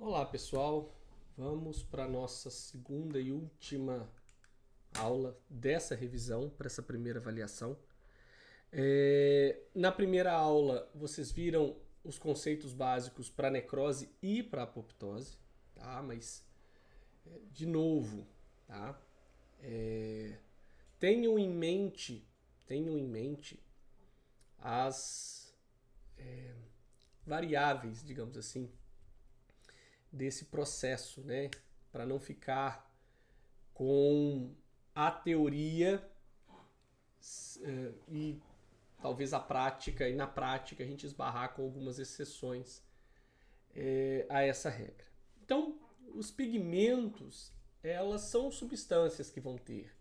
Olá pessoal, vamos para a nossa segunda e última aula dessa revisão, para essa primeira avaliação. Na primeira aula vocês viram os conceitos básicos para necrose e para apoptose, tá? Mas de novo, tá? Tenham em mente, tenham em mente as variáveis, digamos assim, desse processo, né? Para não ficar com a teoria e talvez a prática, e na prática a gente esbarrar com algumas exceções a essa regra. Então, os pigmentos, elas são substâncias que vão ter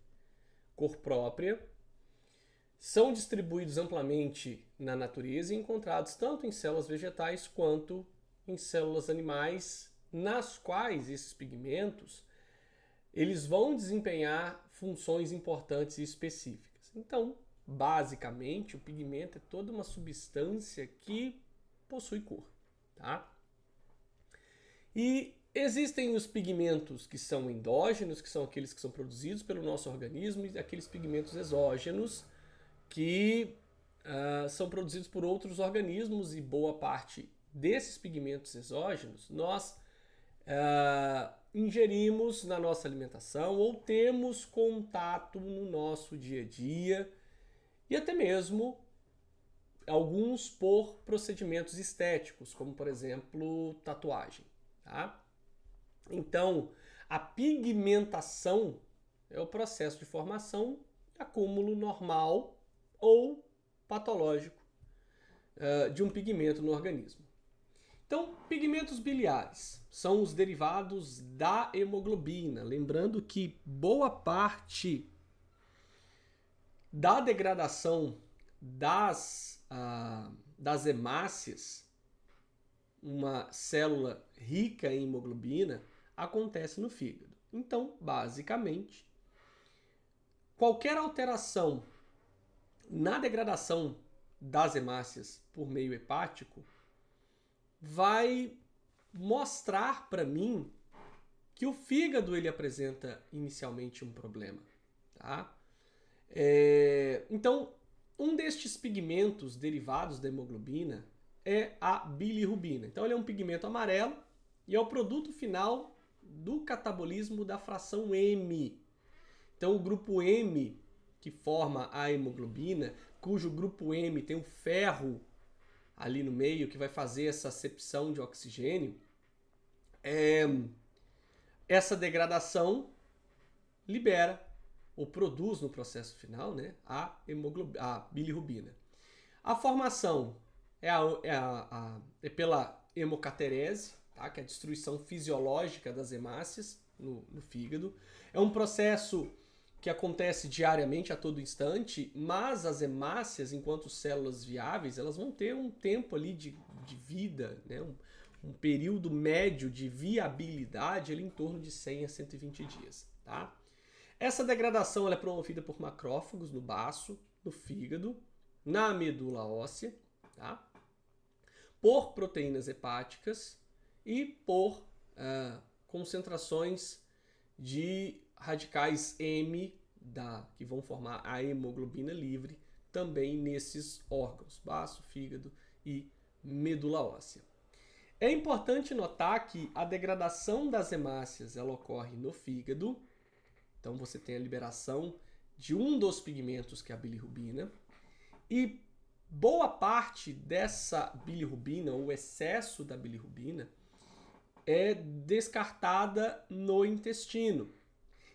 cor própria, são distribuídos amplamente na natureza e encontrados tanto em células vegetais quanto em células animais, nas quais esses pigmentos eles vão desempenhar funções importantes e específicas. Então, basicamente, o pigmento é toda uma substância que possui cor, tá? E existem os pigmentos que são endógenos, que são aqueles que são produzidos pelo nosso organismo, e aqueles pigmentos exógenos que são produzidos por outros organismos, e boa parte desses pigmentos exógenos nós ingerimos na nossa alimentação ou temos contato no nosso dia a dia, e até mesmo alguns por procedimentos estéticos, como por exemplo tatuagem. Tá? Então, a pigmentação é o processo de formação e acúmulo normal ou patológico de um pigmento no organismo. Então, pigmentos biliares são os derivados da hemoglobina. Lembrando que boa parte da degradação das hemácias, uma célula rica em hemoglobina, acontece no fígado. Então, basicamente, qualquer alteração na degradação das hemácias por meio hepático vai mostrar para mim que o fígado ele apresenta inicialmente um problema, tá? Então, um destes pigmentos derivados da hemoglobina é a bilirrubina. Então, ele é um pigmento amarelo e é o produto final do catabolismo da fração M. Então, o grupo M, que forma a hemoglobina, cujo grupo M tem um ferro ali no meio, que vai fazer essa acepção de oxigênio, essa degradação libera ou produz no processo final, né, a bilirrubina. A formação é pela hemocaterese, tá, que é a destruição fisiológica das hemácias no fígado. É um processo que acontece diariamente, a todo instante, mas as hemácias, enquanto células viáveis, elas vão ter um tempo ali de vida, né, um período médio de viabilidade ali em torno de 100 a 120 dias. Tá? Essa degradação ela é promovida por macrófagos no baço, no fígado, na medula óssea, tá? Por proteínas hepáticas e por concentrações de radicais M, que vão formar a hemoglobina livre, também nesses órgãos, baço, fígado e medula óssea. É importante notar que a degradação das hemácias ela ocorre no fígado, então você tem a liberação de um dos pigmentos, que é a bilirrubina, e boa parte dessa bilirrubina, o excesso da bilirrubina, é descartada no intestino.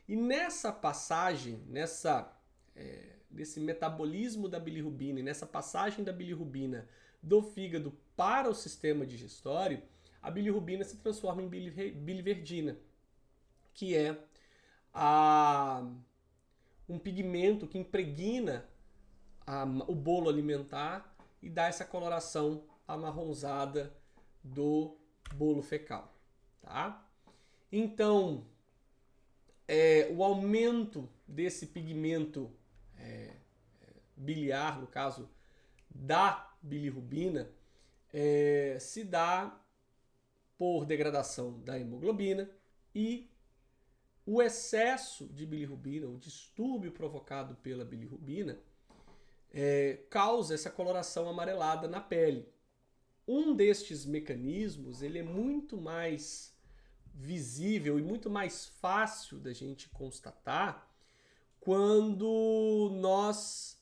E nessa passagem, nesse metabolismo da bilirrubina e nessa passagem da bilirrubina do fígado para o sistema digestório, a bilirrubina se transforma em biliverdina, que é um pigmento que impregna o bolo alimentar e dá essa coloração amarronzada do bolo fecal. Tá? Então, o aumento desse pigmento biliar, no caso da bilirrubina, se dá por degradação da hemoglobina, e o excesso de bilirrubina, o distúrbio provocado pela bilirrubina, causa essa coloração amarelada na pele. Um destes mecanismos, ele é muito mais visível e muito mais fácil da gente constatar quando nós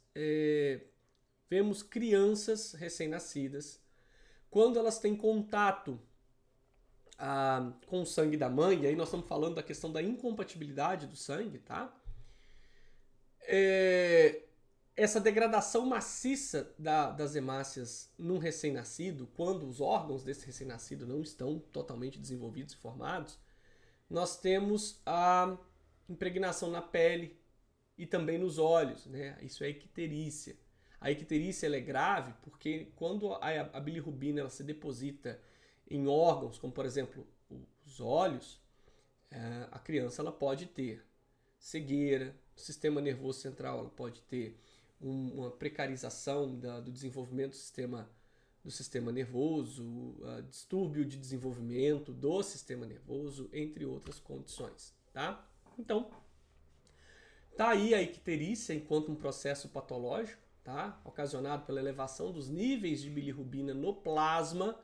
vemos crianças recém-nascidas, quando elas têm contato com o sangue da mãe, e aí nós estamos falando da questão da incompatibilidade do sangue, tá? Essa degradação maciça das hemácias num recém-nascido, quando os órgãos desse recém-nascido não estão totalmente desenvolvidos e formados, nós temos a impregnação na pele e também nos olhos, né? Isso é icterícia. A icterícia ela é grave porque quando a bilirrubina ela se deposita em órgãos, como por exemplo os olhos, a criança ela pode ter cegueira, o sistema nervoso central ela pode ter uma precarização do desenvolvimento do sistema nervoso, distúrbio de desenvolvimento do sistema nervoso, entre outras condições, tá? Então, tá aí a icterícia enquanto um processo patológico, tá? Ocasionado pela elevação dos níveis de bilirrubina no plasma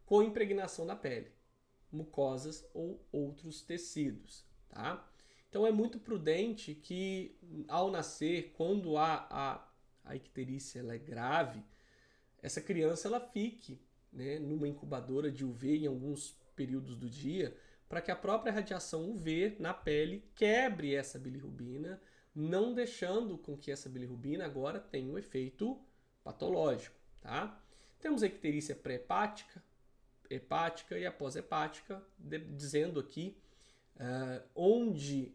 com impregnação da pele, mucosas ou outros tecidos, tá? Então é muito prudente que ao nascer, quando a icterícia ela é grave, essa criança ela fique, né, numa incubadora de UV em alguns períodos do dia, para que a própria radiação UV na pele quebre essa bilirrubina, não deixando com que essa bilirrubina agora tenha um efeito patológico, tá? Temos a icterícia pré-hepática, hepática e a pós-hepática, dizendo aqui onde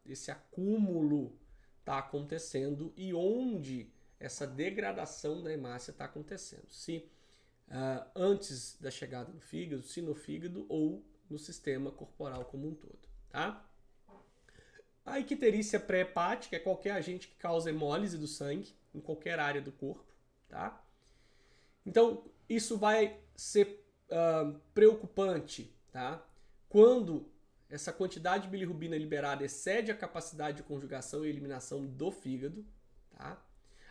esse acúmulo está acontecendo e onde essa degradação da hemácia está acontecendo. Se antes da chegada no fígado, se no fígado ou no sistema corporal como um todo, tá? A icterícia pré-hepática é qualquer agente que causa hemólise do sangue em qualquer área do corpo, tá? Então, isso vai ser preocupante, tá? Quando essa quantidade de bilirrubina liberada excede a capacidade de conjugação e eliminação do fígado, tá?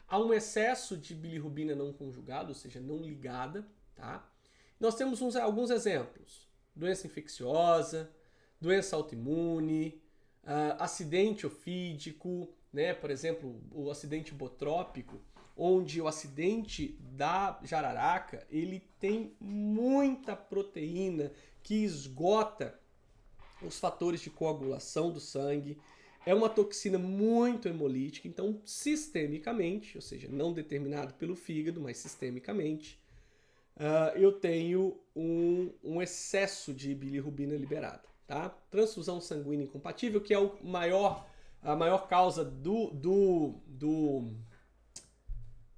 Há um excesso de bilirrubina não conjugada, ou seja, não ligada, tá? Nós temos alguns exemplos: doença infecciosa, doença autoimune, acidente ofídico, né? Por exemplo, o acidente botrópico, onde o acidente da jararaca ele tem muita proteína que esgota os fatores de coagulação do sangue. É uma toxina muito hemolítica, então sistemicamente, ou seja, não determinado pelo fígado, mas sistemicamente, eu tenho um excesso de bilirrubina liberada, tá? Transfusão sanguínea incompatível, que é a maior causa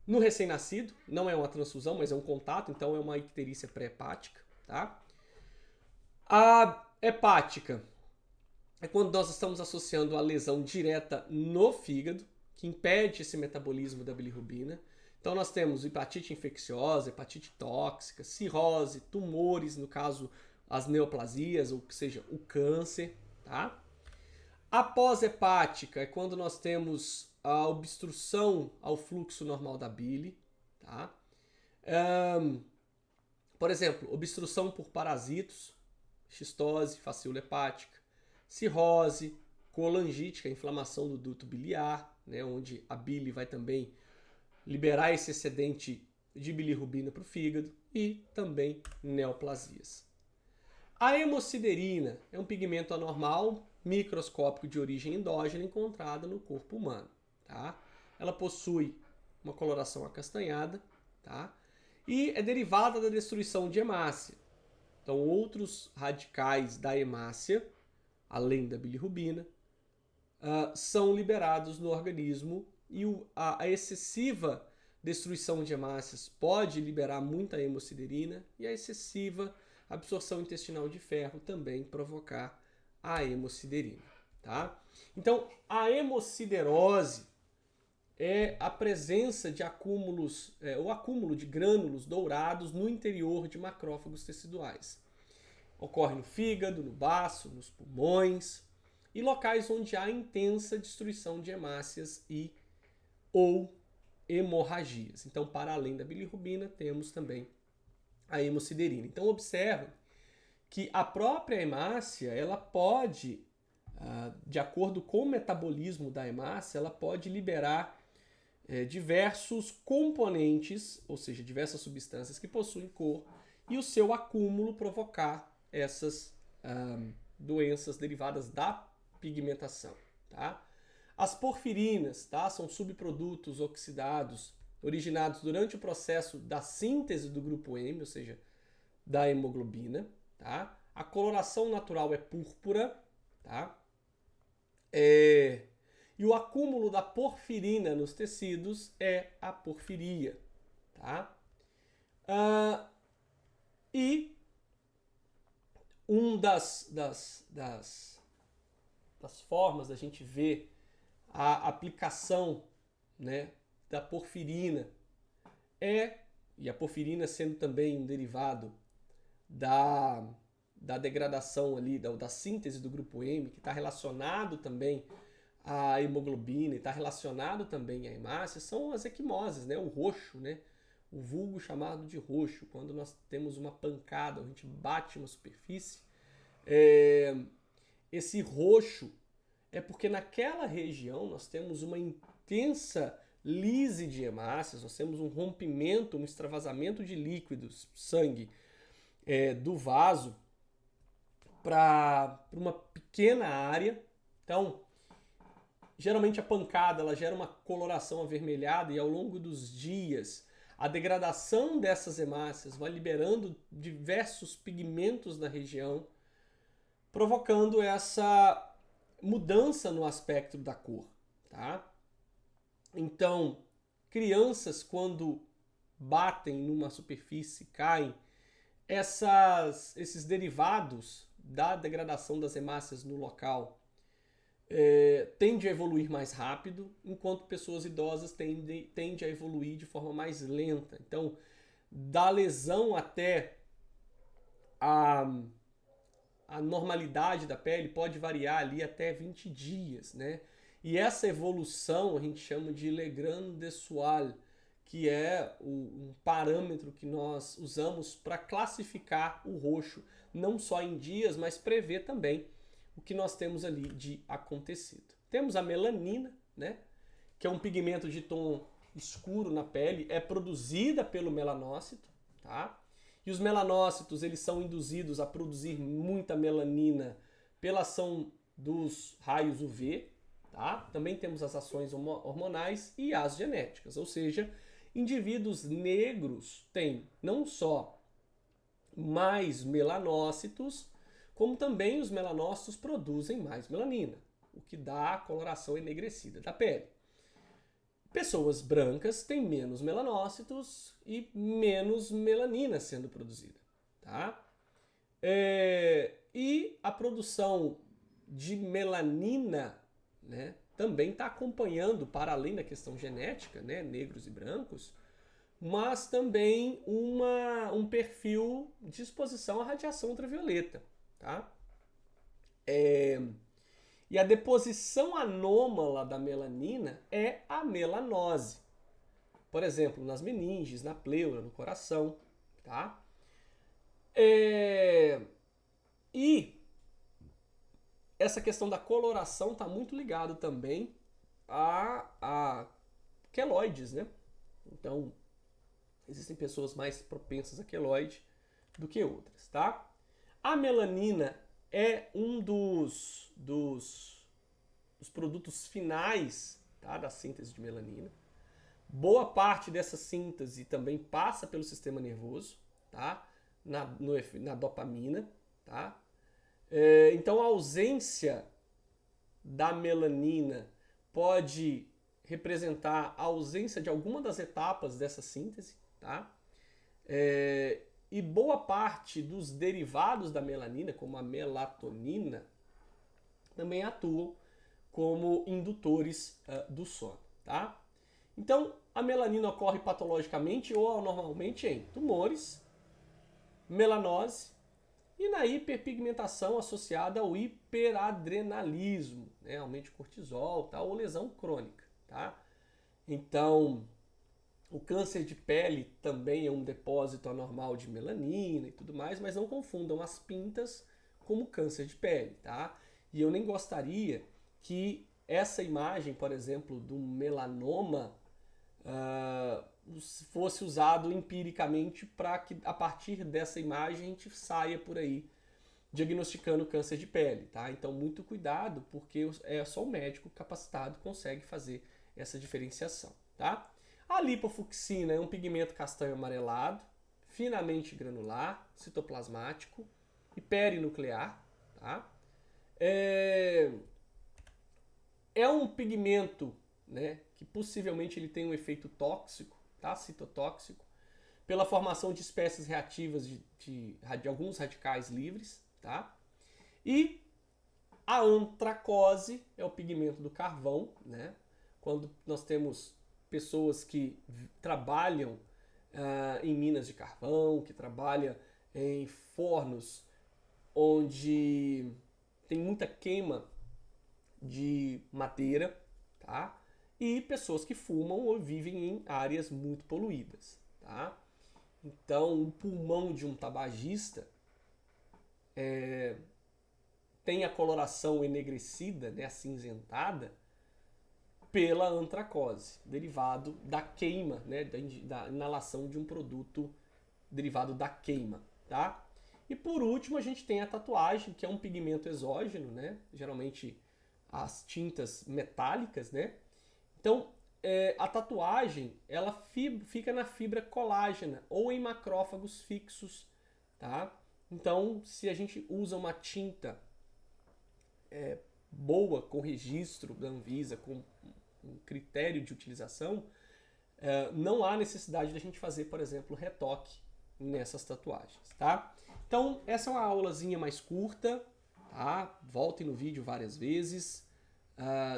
no recém-nascido. Não é uma transfusão, mas é um contato, então é uma icterícia pré-hepática, tá? A hepática é quando nós estamos associando a lesão direta no fígado, que impede esse metabolismo da bilirrubina. Então nós temos hepatite infecciosa, hepatite tóxica, cirrose, tumores, no caso as neoplasias, ou que seja, o câncer, tá? A pós-hepática é quando nós temos a obstrução ao fluxo normal da bile, tá? Por exemplo, obstrução por parasitos, xistose, facíola hepática, cirrose, colangite, que é a inflamação do duto biliar, né, onde a bile vai também liberar esse excedente de bilirrubina para o fígado, e também neoplasias. A hemosiderina é um pigmento anormal, microscópico de origem endógena encontrado no corpo humano, tá? Ela possui uma coloração acastanhada, tá? E é derivada da destruição de hemácia. Então, outros radicais da hemácia, além da bilirrubina, são liberados no organismo, e a excessiva destruição de hemácias pode liberar muita hemosiderina, e a excessiva absorção intestinal de ferro também provocar a hemosiderina, tá? Então, a hemosiderose é a presença de o acúmulo de grânulos dourados no interior de macrófagos teciduais. Ocorre no fígado, no baço, nos pulmões e locais onde há intensa destruição de hemácias e ou hemorragias. Então, para além da bilirrubina, temos também a hemosiderina. Então, observe que a própria hemácia, ela pode, de acordo com o metabolismo da hemácia, ela pode liberar diversos componentes, ou seja, diversas substâncias que possuem cor, e o seu acúmulo provocar essas doenças derivadas da pigmentação. Tá? As porfirinas, tá, são subprodutos oxidados originados durante o processo da síntese do grupo M, ou seja, da hemoglobina. Tá? A coloração natural é púrpura. Tá? E o acúmulo da porfirina nos tecidos é a porfiria. Tá? E das formas da gente ver a aplicação, né, da porfirina e a porfirina sendo também um derivado da degradação ali, da síntese do grupo M, que está relacionado também à hemoglobina e está relacionado também à hemácia, são as equimoses, né, o roxo, né, o vulgo chamado de roxo, quando nós temos uma pancada, a gente bate uma superfície, esse roxo é porque naquela região nós temos uma intensa lise de hemácias, nós temos um rompimento, um extravasamento de líquidos, sangue, do vaso para uma pequena área. Então, geralmente a pancada ela gera uma coloração avermelhada e ao longo dos dias a degradação dessas hemácias vai liberando diversos pigmentos na região, provocando essa mudança no aspecto da cor. Tá? Então, crianças quando batem numa superfície, caem, esses derivados da degradação das hemácias no local tende a evoluir mais rápido, enquanto pessoas idosas tendem a evoluir de forma mais lenta. Então, da lesão até a normalidade da pele pode variar ali até 20 dias, né? E essa evolução a gente chama de Legrand-Dessoal, que é um parâmetro que nós usamos para classificar o roxo, não só em dias, mas prever também o que nós temos ali de acontecido. Temos a melanina, né, que é um pigmento de tom escuro na pele, é produzida pelo melanócito, tá? E os melanócitos eles são induzidos a produzir muita melanina pela ação dos raios UV, tá? Também temos as ações hormonais e as genéticas, ou seja, indivíduos negros têm não só mais melanócitos, como também os melanócitos produzem mais melanina, o que dá a coloração enegrecida da pele. Pessoas brancas têm menos melanócitos e menos melanina sendo produzida. Tá? E a produção de melanina, né, também está acompanhando, para além da questão genética, né, negros e brancos, mas também um perfil de exposição à radiação ultravioleta. Tá? E a deposição anômala da melanina é a melanose. Por exemplo, nas meninges, na pleura, no coração. Tá? E essa questão da coloração está muito ligado também a queloides, né? Então, existem pessoas mais propensas a queloide do que outras, tá? A melanina é um dos produtos finais, tá, da síntese de melanina. Boa parte dessa síntese também passa pelo sistema nervoso, tá? Na dopamina. Tá? Então a ausência da melanina pode representar a ausência de alguma das etapas dessa síntese. Tá? E boa parte dos derivados da melanina, como a melatonina, também atuam como indutores do sono. Tá? Então, a melanina ocorre patologicamente ou anormalmente em tumores, melanose E na hiperpigmentação associada ao hiperadrenalismo, né? Aumento de cortisol, tá? Ou lesão crônica, tá? Então, o câncer de pele também é um depósito anormal de melanina e tudo mais, mas não confundam as pintas como câncer de pele, tá? E eu nem gostaria que essa imagem, por exemplo, do melanoma fosse usado empiricamente para que a partir dessa imagem a gente saia por aí diagnosticando câncer de pele, tá? Então muito cuidado, porque é só o médico capacitado que consegue fazer essa diferenciação, tá? A lipofucsina é um pigmento castanho amarelado, finamente granular, citoplasmático e perinuclear, tá? É um pigmento, né, que possivelmente ele tem um efeito tóxico, tá? Citotóxico, pela formação de espécies reativas de alguns radicais livres, tá? E a antracose é o pigmento do carvão, né? Quando nós temos pessoas que trabalham em minas de carvão, que trabalham em fornos onde tem muita queima de madeira, tá? E pessoas que fumam ou vivem em áreas muito poluídas, tá? Então, o pulmão de um tabagista tem a coloração enegrecida, né, acinzentada, pela antracose, derivado da queima, né, da inalação de um produto derivado da queima, tá? E por último, a gente tem a tatuagem, que é um pigmento exógeno, né? Geralmente as tintas metálicas, né? Então, a tatuagem, ela fica na fibra colágena ou em macrófagos fixos, tá? Então, se a gente usa uma tinta boa, com registro da Anvisa, com um critério de utilização, não há necessidade de a gente fazer, por exemplo, retoque nessas tatuagens, tá? Então, essa é uma aulazinha mais curta, tá? Voltem no vídeo várias vezes,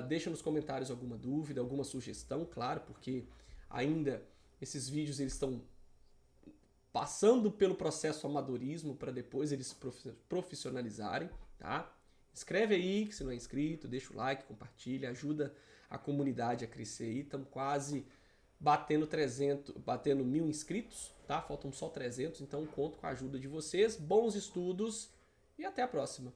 deixa nos comentários alguma dúvida, alguma sugestão, claro, porque ainda esses vídeos eles estão passando pelo processo amadorismo para depois eles se profissionalizarem, tá? Escreve aí, que se não é inscrito, deixa o like, compartilha, ajuda a comunidade a crescer aí. Estamos quase batendo 1.000 inscritos, tá? Faltam só 300, então conto com a ajuda de vocês. Bons estudos e até a próxima.